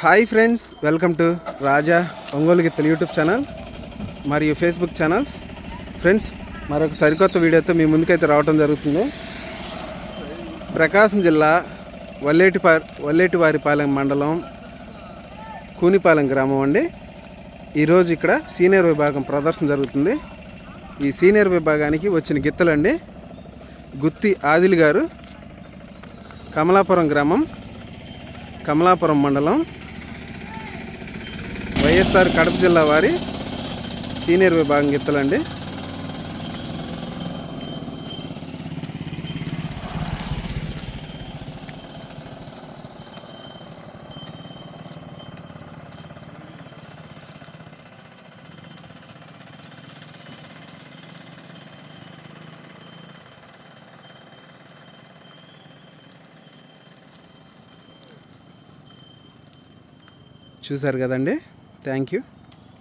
Hi friends, welcome to రాజా ఒంగోలు గిత్తలు YouTube channel మరియు Facebook channels. Friends, మరొక సరికొత్త వీడియోతో మీ ముందుకైతే రావడం జరుగుతుంది. ప్రకాశం జిల్లా వల్లేటివారిపాలెం మండలం కూనిపాలెం గ్రామం అండి. ఈరోజు ఇక్కడ సీనియర్ విభాగం ప్రదర్శన జరుగుతుంది. ఈ సీనియర్ విభాగానికి వచ్చిన గిత్తలండి గుత్తి ఆదిల్ గారు, కమలాపురం గ్రామం, కమలాపురం మండలం, వైఎస్ఆర్ కడప జిల్లా వారి సీనియర్ విభాగం గిత్తలండి. చూశారు కదండి. Thank you.